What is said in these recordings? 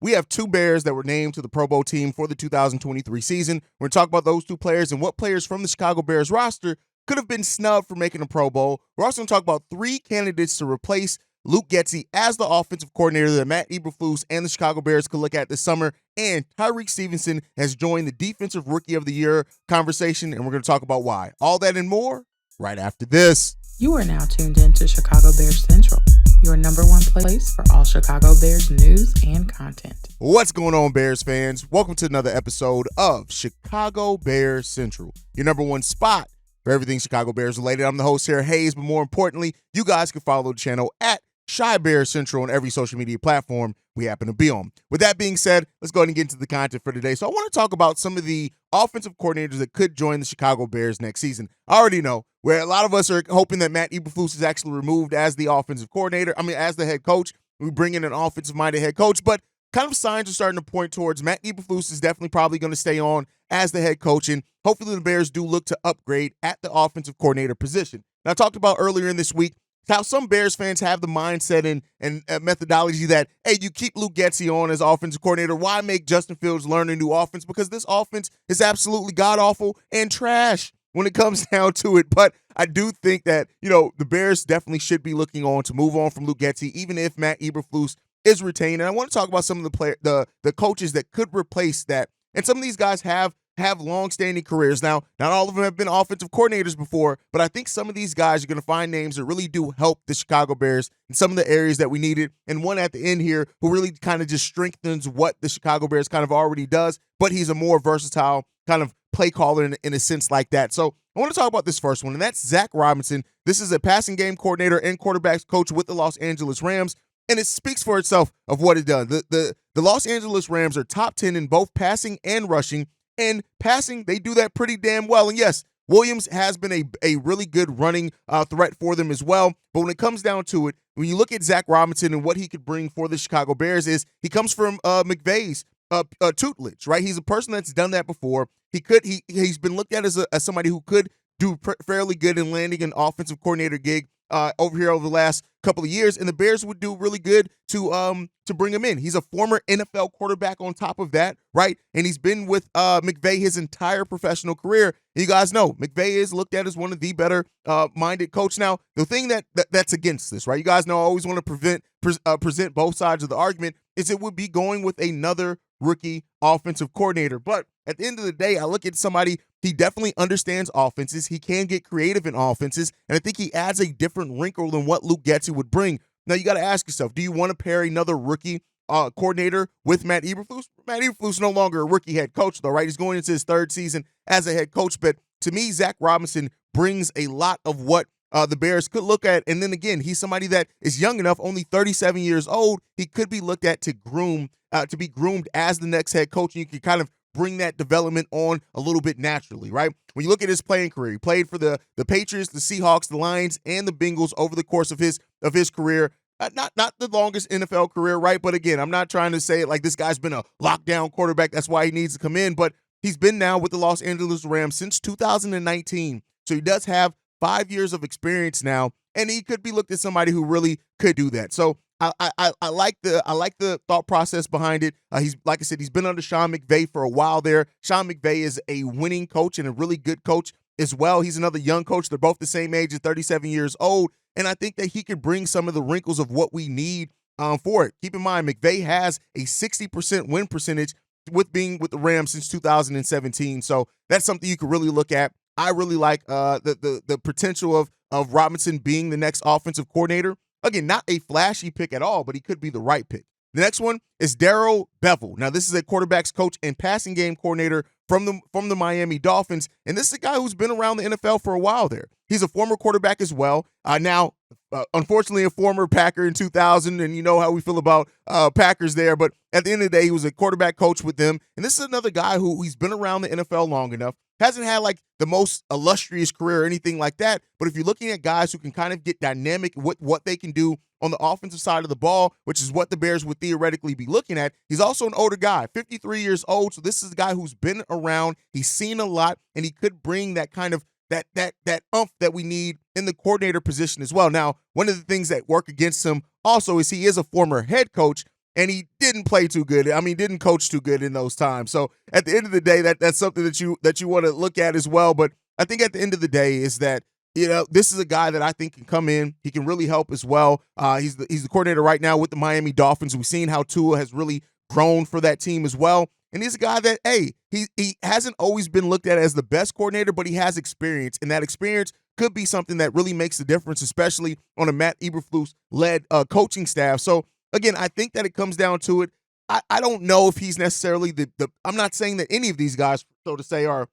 we have two Bears that were named to the Pro Bowl team for the 2023 season. We're going to talk about those two players and what players from the Chicago Bears roster could have been snubbed for making a Pro Bowl. We're also going to talk about three candidates to replace Luke Getsy as the offensive coordinator that Matt Eberflus and the Chicago Bears could look at this summer. And Tyrique Stevenson has joined the Defensive Rookie of the Year conversation, and we're going to talk about why. All that and more right after this. You are now tuned in to Chicago Bears Central, your number one place for all Chicago Bears news and content. What's going on, Bears fans? Welcome to another episode of Chicago Bears Central, your number one spot for everything Chicago Bears related. I'm the host here, Haize, but more importantly, you guys can follow the channel at Chi Bears Central on every social media platform we happen to be on. With that being said, let's go ahead and get into the content for today. So I want to talk about some of the offensive coordinators that could join the Chicago Bears next season. I already know where a lot of us are hoping that Matt Eberflus is actually removed as the offensive coordinator. As the head coach. We bring in an offensive-minded head coach, but kind of signs are starting to point towards Matt Eberflus is definitely probably going to stay on as the head coach, and hopefully the Bears do look to upgrade at the offensive coordinator position. Now, I talked about earlier in this week how some Bears fans have the mindset and methodology that, hey, you keep Luke Getsy on as offensive coordinator. Why make Justin Fields learn a new offense? Because this offense is absolutely god-awful and trash when it comes down to it. But I do think that, the Bears definitely should be looking on to move on from Luke Getsy, even if Matt Eberflus is retained. And I want to talk about some of the coaches that could replace that. And some of these guys have long-standing careers. Now, not all of them have been offensive coordinators before, but I think some of these guys are going to find names that really do help the Chicago Bears in some of the areas that we needed. And one at the end here who really kind of just strengthens what the Chicago Bears kind of already does, but he's a more versatile kind of play caller in a sense like that. So I want to talk about this first one, and that's Zach Robinson. This is a passing game coordinator and quarterbacks coach with the Los Angeles Rams. And it speaks for itself of what it does. The Los Angeles Rams are top 10 in both passing and rushing. And passing, they do that pretty damn well. And yes, Williams has been a really good running threat for them as well. But when it comes down to it, when you look at Zach Robinson and what he could bring for the Chicago Bears is he comes from McVay's tutelage, right? He's a person that's done that before. He's been looked at as somebody who could do fairly good in landing an offensive coordinator gig over the last couple of years, and the Bears would do really good to bring him in. He's a former NFL quarterback on top of that, right? And he's been with McVay his entire professional career. And you guys know McVay is looked at as one of the better minded coach. Now, the thing that's against this, right? You guys know I always want to present both sides of the argument is it would be going with another rookie offensive coordinator. But at the end of the day, I look at somebody, he definitely understands offenses. He can get creative in offenses, and I think he adds a different wrinkle than what Luke Getsy would bring. Now, you got to ask yourself, do you want to pair another rookie coordinator with Matt Eberflus? Matt Eberflus is no longer a rookie head coach, though, right? He's going into his third season as a head coach, but to me, Zach Robinson brings a lot of what the Bears could look at. And then again, he's somebody that is young enough, only 37 years old. He could be looked at to be groomed as the next head coach. And you can kind of bring that development on a little bit naturally, right? When you look at his playing career, he played for the Patriots, the Seahawks, the Lions, and the Bengals over the course of his career. Not the longest NFL career, right? But again, I'm not trying to say it like this guy's been a lockdown quarterback. That's why he needs to come in. But he's been now with the Los Angeles Rams since 2019. So he does have 5 years of experience now, and he could be looked at somebody who really could do that. So I like the thought process behind it. He's, like I said, he's been under Sean McVay for a while there. Sean McVay is a winning coach and a really good coach as well. He's another young coach. They're both the same age at 37 years old, and I think that he could bring some of the wrinkles of what we need for it. Keep in mind, McVay has a 60% win percentage with being with the Rams since 2017, so that's something you could really look at. I really like the potential of Robinson being the next offensive coordinator. Again, not a flashy pick at all, but he could be the right pick. The next one is Darrell Bevell. Now, this is a quarterbacks coach and passing game coordinator from the Miami Dolphins, and this is a guy who's been around the NFL for a while there. He's a former quarterback as well. Unfortunately, a former Packer in 2000, and you know how we feel about Packers there, but at the end of the day, he was a quarterback coach with them, and this is another guy he's been around the NFL long enough. Hasn't had like the most illustrious career or anything like that, but if you're looking at guys who can kind of get dynamic with what they can do on the offensive side of the ball, which is what the Bears would theoretically be looking at, he's also an older guy, 53 years old, so this is a guy who's been around, he's seen a lot, and he could bring that kind of that oomph that we need in the coordinator position as well. Now, one of the things that work against him also is he is a former head coach, and he didn't play too good. I mean, didn't coach too good in those times. So at the end of the day, that's something that you want to look at as well. But I think at the end of the day is that, this is a guy that I think can come in. He can really help as well. He's the coordinator right now with the Miami Dolphins. We've seen how Tua has really grown for that team as well. And he's a guy that, hey, he hasn't always been looked at as the best coordinator, but he has experience. And that experience could be something that really makes the difference, especially on a Matt Eberflus-led coaching staff. So, again, I think that it comes down to it. I don't know if he's necessarily I'm not saying that any of these guys, so to say, are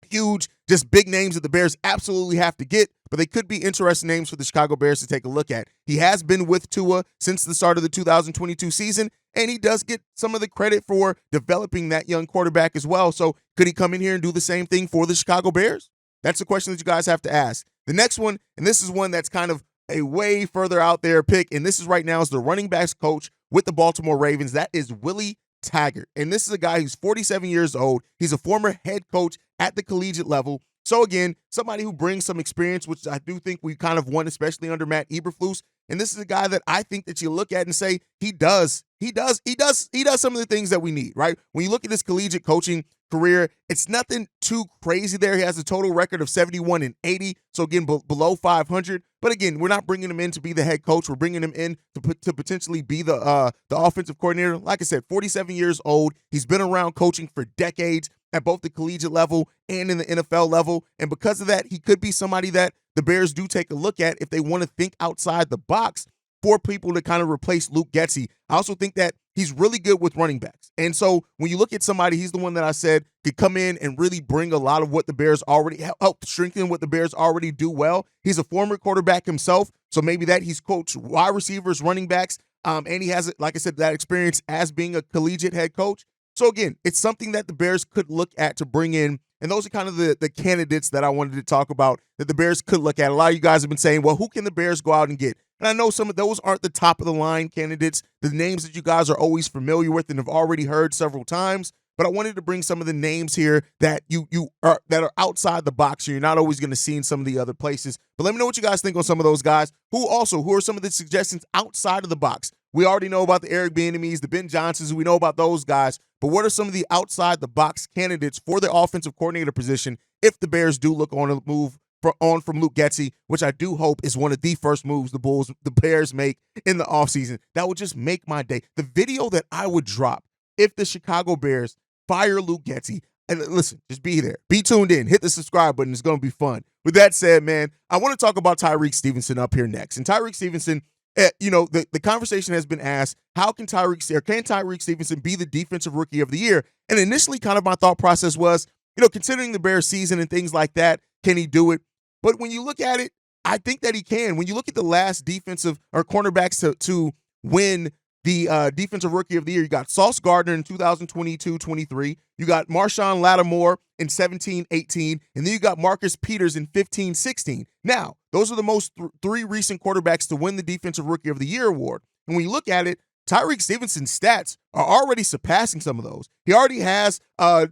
huge, just big names that the Bears absolutely have to get, but they could be interesting names for the Chicago Bears to take a look at. He has been with Tua since the start of the 2022 season, and he does get some of the credit for developing that young quarterback as well. So could he come in here and do the same thing for the Chicago Bears? That's a question that you guys have to ask. The next one, and this is one that's kind of a way further out there pick, and this is right now is the running backs coach with the Baltimore Ravens. That is Willie Taggart. And this is a guy who's 47 years old. He's a former head coach at the collegiate level. So again, somebody who brings some experience, which I do think we kind of want, especially under Matt Eberflus. And this is a guy that I think that you look at and say, he does some of the things that we need, right? When you look at his collegiate coaching career, it's nothing too crazy there. He has a total record of 71-80, so again, below 500. But again, we're not bringing him in to be the head coach. We're bringing him in to potentially be the offensive coordinator. Like I said, 47 years old. He's been around coaching for decades at both the collegiate level and in the NFL level. And because of that, he could be somebody that the Bears do take a look at if they want to think outside the box for people to kind of replace Luke Getsy. I also think that he's really good with running backs. And so when you look at somebody, he's the one that I said could come in and really bring a lot of what the Bears already help strengthen what the Bears already do well. He's a former quarterback himself, so maybe that he's coached wide receivers, running backs, and he has, like I said, that experience as being a collegiate head coach. So again, it's something that the Bears could look at to bring in. And those are kind of the candidates that I wanted to talk about that the Bears could look at. A lot of you guys have been saying, well, who can the Bears go out and get? And I know some of those aren't the top of the line candidates, the names that you guys are always familiar with and have already heard several times. But I wanted to bring some of the names here that that are outside the box. You're not always going to see in some of the other places. But let me know what you guys think on some of those guys. Who are some of the suggestions outside of the box? We already know about the Eric Bieniemys, the Ben Johnsons. We know about those guys. But what are some of the outside the box candidates for the offensive coordinator position if the Bears do look on a move from Luke Getsy, which I do hope is one of the first moves the Bears make in the offseason? That would just make my day. The video that I would drop if the Chicago Bears fire Luke Getsy. And listen, just be there. Be tuned in. Hit the subscribe button. It's going to be fun. With that said, man, I want to talk about Tyreek Stevenson up here next. And Tyreek Stevenson, the conversation has been asked, can Tyreek Stevenson be the defensive rookie of the year? And initially kind of my thought process was, considering the Bears season and things like that, can he do it? But when you look at it, I think that he can. When you look at the last defensive or cornerbacks to win the defensive rookie of the year, you got Sauce Gardner in 2022-23. You got Marshawn Lattimore in 17-18. And then you got Marcus Peters in 15-16. Now, those are the most three recent quarterbacks to win the defensive rookie of the year award. And when you look at it, Tyreek Stevenson's stats are already surpassing some of those. He already has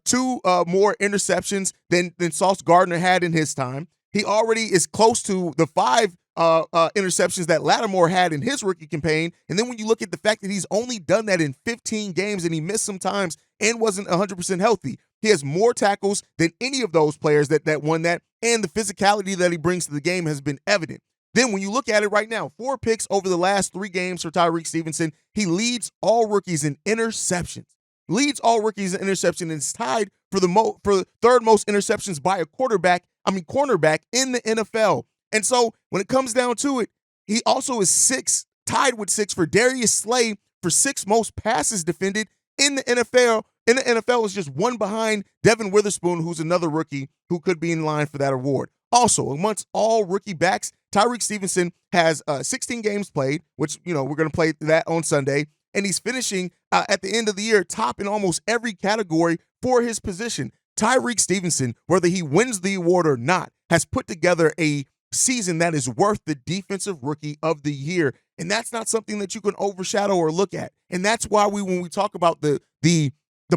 two more interceptions than Sauce Gardner had in his time. He already is close to the 5 interceptions that Lattimore had in his rookie campaign. And then when you look at the fact that he's only done that in 15 games and he missed some times and wasn't 100% healthy, he has more tackles than any of those players that won that, and the physicality that he brings to the game has been evident. Then when you look at it right now, 4 picks over the last 3 games for Tyreek Stevenson. He leads all rookies in interceptions. And is tied for the third most interceptions by a cornerback in the NFL. And so when it comes down to it, he also is tied with 6 for Darius Slay for 6 most passes defended in the NFL. In the NFL is just 1 behind Devin Witherspoon, who's another rookie who could be in line for that award. Also, amongst all rookie backs, Tyreek Stevenson has 16 games played, which, we're going to play that on Sunday. And he's finishing at the end of the year top in almost every category for his position. Tyreek Stevenson, whether he wins the award or not, has put together a season that is worth the defensive rookie of the year. And that's not something that you can overshadow or look at. And that's why when we talk about the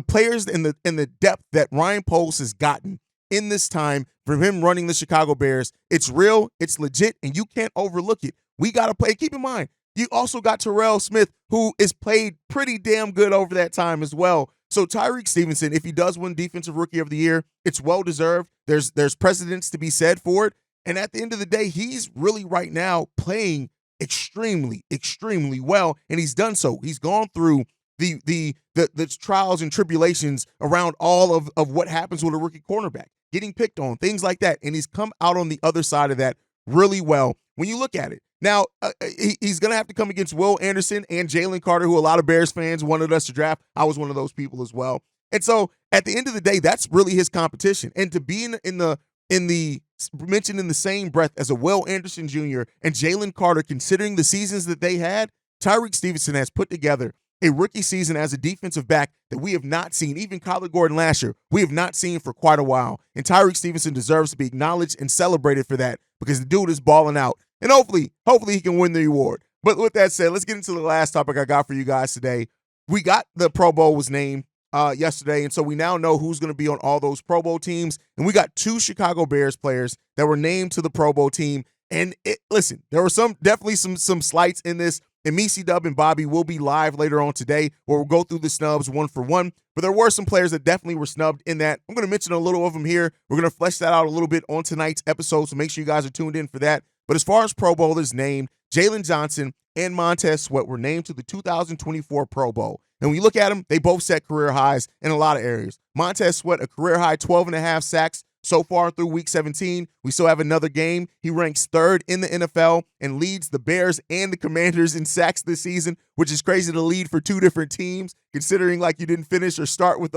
players and the depth that Ryan Poles has gotten in this time from him running the Chicago Bears, it's real, it's legit, and you can't overlook it. We got to play. Keep in mind, you also got Terrell Smith, who is played pretty damn good over that time as well. So Tyreek Stevenson, if he does win Defensive Rookie of the Year, it's well-deserved. There's precedence to be said for it. And at the end of the day, he's really right now playing extremely, extremely well, and he's done so. He's gone through the trials and tribulations around all of what happens with a rookie cornerback, getting picked on, things like that, and he's come out on the other side of that really well when you look at it. Now, he's going to have to come against Will Anderson and Jalen Carter, who a lot of Bears fans wanted us to draft. I was one of those people as well. And so at the end of the day, that's really his competition. And to be mentioned in the same breath as a Will Anderson Jr. and Jalen Carter, considering the seasons that they had, Tyreek Stevenson has put together a rookie season as a defensive back that we have not seen, even Kyler Gordon last year, we have not seen for quite a while. And Tyreek Stevenson deserves to be acknowledged and celebrated for that because the dude is balling out. And hopefully he can win the award. But with that said, let's get into the last topic I got for you guys today. We got the Pro Bowl was named yesterday, and so we now know who's going to be on all those Pro Bowl teams. And we got 2 Chicago Bears players that were named to the Pro Bowl team. And listen, there were definitely some slights in this. And Misi Dub and Bobby will be live later on today where we'll go through the snubs one for one. But there were some players that definitely were snubbed in that. I'm going to mention a little of them here. We're going to flesh that out a little bit on tonight's episode, so make sure you guys are tuned in for that. But as far as Pro Bowlers named, Jaylon Johnson and Montez Sweatr were named to the 2024 Pro Bowl. And when you look at them, they both set career highs in a lot of areas. Montez Sweatr, a career high 12.5 sacks so far through Week 17. We still have another game. He ranks 3rd in the NFL and leads the Bears and the Commanders in sacks this season, which is crazy to lead for 2 different teams, considering like you didn't finish or start with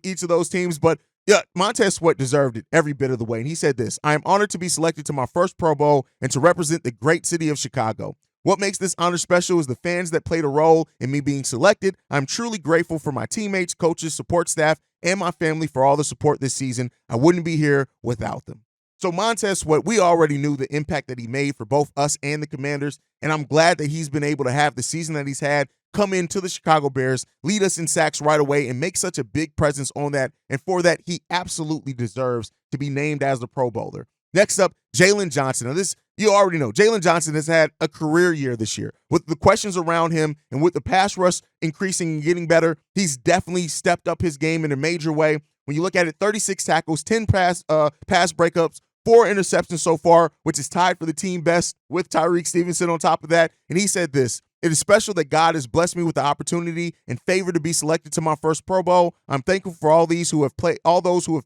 each of those teams. But yeah, Montez Sweatr deserved it every bit of the way. And he said this: "I am honored to be selected to my first Pro Bowl and to represent the great city of Chicago. What makes this honor special is the fans that played a role in me being selected. I'm truly grateful for my teammates, coaches, support staff, and my family for all the support this season. I wouldn't be here without them." So Montez Sweatr, we already knew the impact that he made for both us and the Commanders, and I'm glad that he's been able to have the season that he's had, come into the Chicago Bears, lead us in sacks right away, and make such a big presence on that. And for that, he absolutely deserves to be named as the Pro Bowler. Next up, Jaylon Johnson. Now this, you already know, Jaylon Johnson has had a career year this year. With the questions around him and with the pass rush increasing and getting better, he's definitely stepped up his game in a major way. When you look at it, 36 tackles, 10 pass breakups, 4 interceptions so far, which is tied for the team best with Tyreek Stevenson on top of that. And he said this: "It is special that God has blessed me with the opportunity and favor to be selected to my first Pro Bowl. I'm thankful for all those who have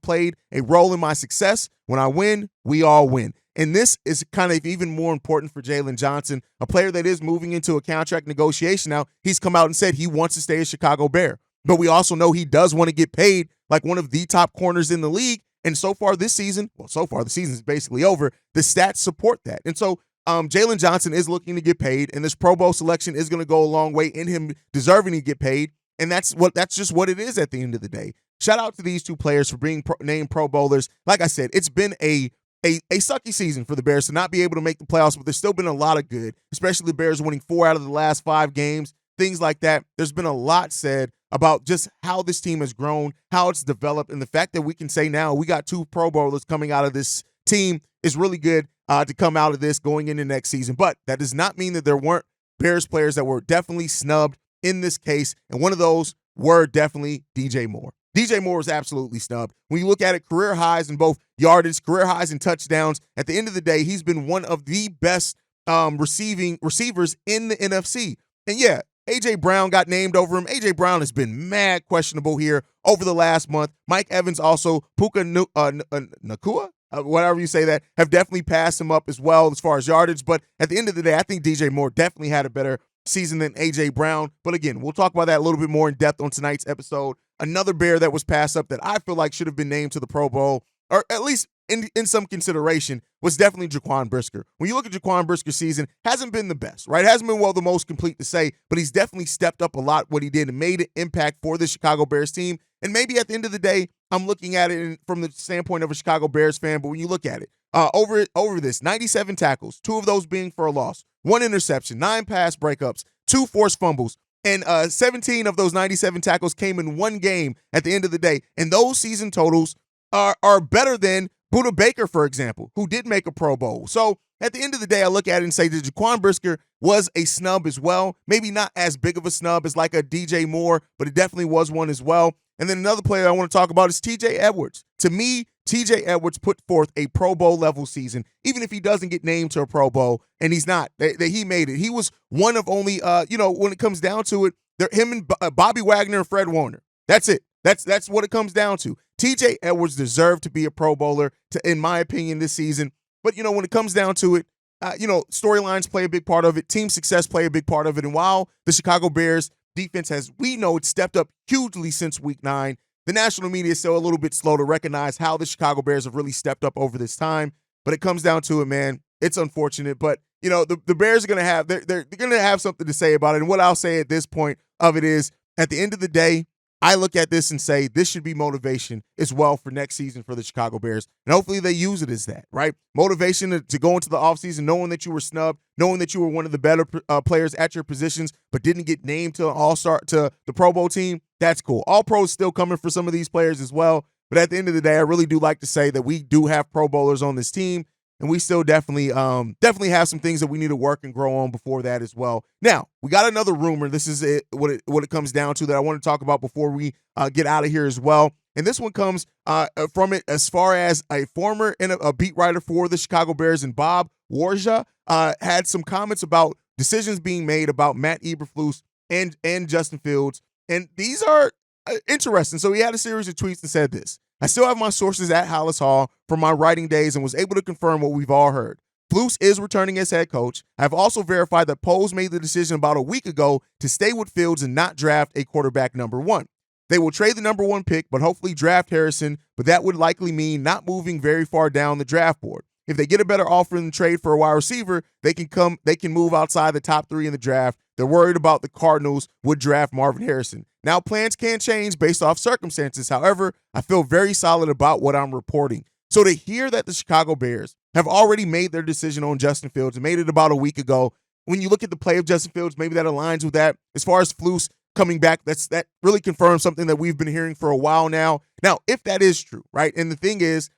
played a role in my success. When I win, we all win." And this is kind of even more important for Jaylon Johnson, a player that is moving into a contract negotiation now. He's come out and said he wants to stay a Chicago Bear. But we also know he does want to get paid like one of the top corners in the league. And so far the season is basically over. The stats support that. And so Jaylon Johnson is looking to get paid, and this Pro Bowl selection is going to go a long way in him deserving to get paid. And that's just what it is at the end of the day. Shout out to these 2 players for being named Pro Bowlers. Like I said, it's been a sucky season for the Bears to not be able to make the playoffs, but there's still been a lot of good, especially the Bears winning 4 out of the last 5 games, things like that. There's been a lot said about just how this team has grown, how it's developed, and the fact that we can say now we got 2 Pro Bowlers coming out of this team is really good to come out of this going into next season. But that does not mean that there weren't Bears players that were definitely snubbed in this case, and one of those were definitely DJ Moore. DJ Moore was absolutely snubbed. When you look at it, career highs in both yardage, career highs in touchdowns. At the end of the day, he's been one of the best receivers in the NFC. And yeah, A.J. Brown got named over him. A.J. Brown has been mad questionable here over the last month. Mike Evans also, Puka Nacua, whatever you say that, have definitely passed him up as well as far as yardage. But at the end of the day, I think DJ Moore definitely had a better season than A.J. Brown. But again, we'll talk about that a little bit more in depth on tonight's episode. Another Bear that was passed up that I feel like should have been named to the Pro Bowl, or at least in some consideration, was definitely Jaquan Brisker. When you look at Jaquan Brisker's season, hasn't been the best, right? Hasn't been the most complete to say, but he's definitely stepped up a lot what he did and made an impact for the Chicago Bears team. And maybe at the end of the day, I'm looking at it from the standpoint of a Chicago Bears fan, but when you look at it, over this, 97 tackles, 2 of those being for a loss, 1 interception, 9 pass breakups, 2 forced fumbles, and 17 of those 97 tackles came in 1 game at the end of the day. And those season totals are better than Buda Baker, for example, who did make a Pro Bowl. So at the end of the day, I look at it and say that Jaquan Brisker was a snub as well. Maybe not as big of a snub as like a DJ Moore, but it definitely was one as well. And then another player I want to talk about is TJ Edwards. To me, TJ Edwards put forth a Pro Bowl level season, even if he doesn't get named to a Pro Bowl, and he's not. He made it. He was one of only, when it comes down to it, him and Bobby Wagner and Fred Warner. That's it. That's what it comes down to. TJ Edwards deserved to be a Pro Bowler, in my opinion, this season. But, when it comes down to it, storylines play a big part of it. Team success play a big part of it. And while the Chicago Bears defense it's stepped up hugely since week 9, the national media is still a little bit slow to recognize how the Chicago Bears have really stepped up over this time. But it comes down to it, man. It's unfortunate. But, the Bears are going to have, they're going to have something to say about it. And what I'll say at this point of it is, at the end of the day, I look at this and say this should be motivation as well for next season for the Chicago Bears. And hopefully they use it as that, right? Motivation to go into the offseason knowing that you were snubbed, knowing that you were one of the better players at your positions, but didn't get named to an all-star, to the Pro Bowl team. That's cool. All pros still coming for some of these players as well. But at the end of the day, I really do like to say that we do have Pro Bowlers on this team. And we still definitely have some things that we need to work and grow on before that as well. Now, we got another rumor. This is what it comes down to that I want to talk about before we get out of here as well. And this one comes from it as far as a former a beat writer for the Chicago Bears, and Bob Warja had some comments about decisions being made about Matt Eberflus and Justin Fields. And these are interesting. So he had a series of tweets and said this: I still have my sources at Hallis Hall from my writing days and was able to confirm what we've all heard. Flue is returning as head coach. I've also verified that Poles made the decision about a week ago to stay with Fields and not draft a quarterback number 1. They will trade the number 1 pick, but hopefully draft Harrison, but that would likely mean not moving very far down the draft board. If they get a better offer than trade for a wide receiver, they can move outside the top 3 in the draft. They're worried about the Cardinals would draft Marvin Harrison. Now, plans can change based off circumstances. However, I feel very solid about what I'm reporting. So to hear that the Chicago Bears have already made their decision on Justin Fields and made it about a week ago, when you look at the play of Justin Fields, maybe that aligns with that. As far as Flue coming back, that really confirms something that we've been hearing for a while now. Now, if that is true, right, and the thing is,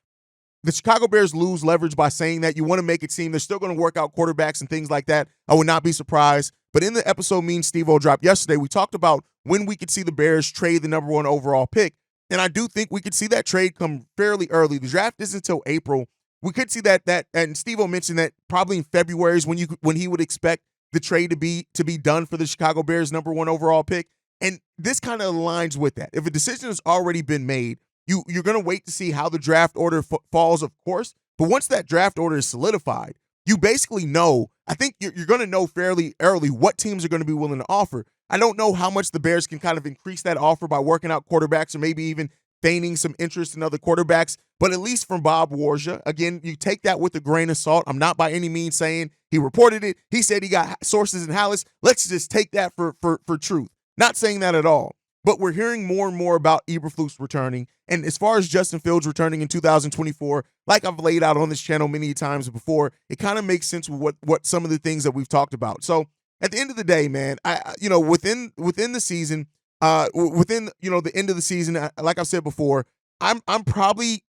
the Chicago Bears lose leverage by saying that. You want to make it seem they're still going to work out quarterbacks and things like that. I would not be surprised. But in the episode me and Steve-O dropped yesterday, we talked about when we could see the Bears trade the number 1 overall pick. And I do think we could see that trade come fairly early. The draft isn't until April. We could see that and Steve-O mentioned that probably in February is when he would expect the trade to be done for the Chicago Bears number 1 overall pick. And this kind of aligns with that. If a decision has already been made, you're going to wait to see how the draft order falls, of course. But once that draft order is solidified, you basically know, I think you're going to know fairly early what teams are going to be willing to offer. I don't know how much the Bears can kind of increase that offer by working out quarterbacks or maybe even feigning some interest in other quarterbacks. But at least from Bob Warja, again, you take that with a grain of salt. I'm not by any means saying he reported it. He said he got sources in Hallis. Let's just take that for truth. Not saying that at all. But we're hearing more and more about Eberflus returning. And as far as Justin Fields returning in 2024, like I've laid out on this channel many times before, it kind of makes sense with what some of the things that we've talked about. So at the end of the day, man, within the season, the end of the season, like I've said before, I'm probably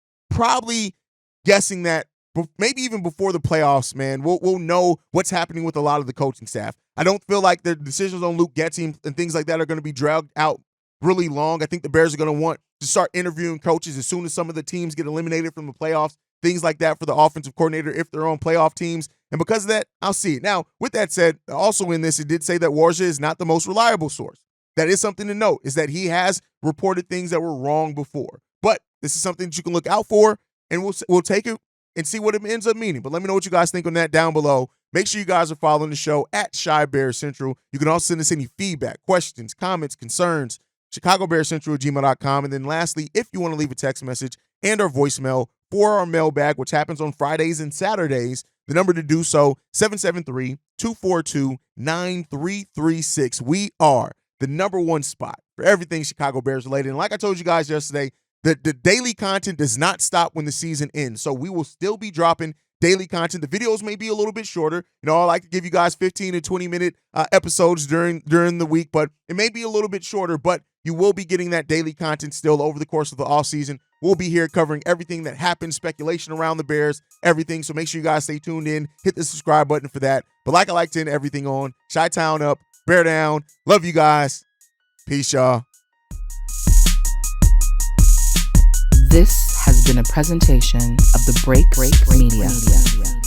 guessing that maybe even before the playoffs, man, we'll know what's happening with a lot of the coaching staff. I don't feel like the decisions on Luke Getsy and things like that are going to be dragged out really long. I think the Bears are going to want to start interviewing coaches as soon as some of the teams get eliminated from the playoffs, things like that for the offensive coordinator if they're on playoff teams. And because of that, I'll see it. Now, with that said, also in this, it did say that Warja is not the most reliable source. That is something to note, is that he has reported things that were wrong before. But this is something that you can look out for, and we'll take it and see what it ends up meaning. But let me know what you guys think on that down below. Make sure you guys are following the show at ChyBearCentral. You can also send us any feedback, questions, comments, concerns, ChicagoBearCentral@gmail.com. And then lastly, if you want to leave a text message and our voicemail for our mailbag, which happens on Fridays and Saturdays, the number to do so, 773-242-9336. We are the number 1 spot for everything Chicago Bears related. And like I told you guys yesterday, the daily content does not stop when the season ends. So we will still be dropping daily content. The videos may be a little bit shorter. I like to give you guys 15 to 20-minute episodes during the week, but it may be a little bit shorter, but you will be getting that daily content still over the course of the offseason. We'll be here covering everything that happens, speculation around the Bears, everything. So make sure you guys stay tuned in. Hit the subscribe button for that. But like I like to end everything on, Chi-Town up, Bear down. Love you guys. Peace, y'all. This has been a presentation of the Break Media.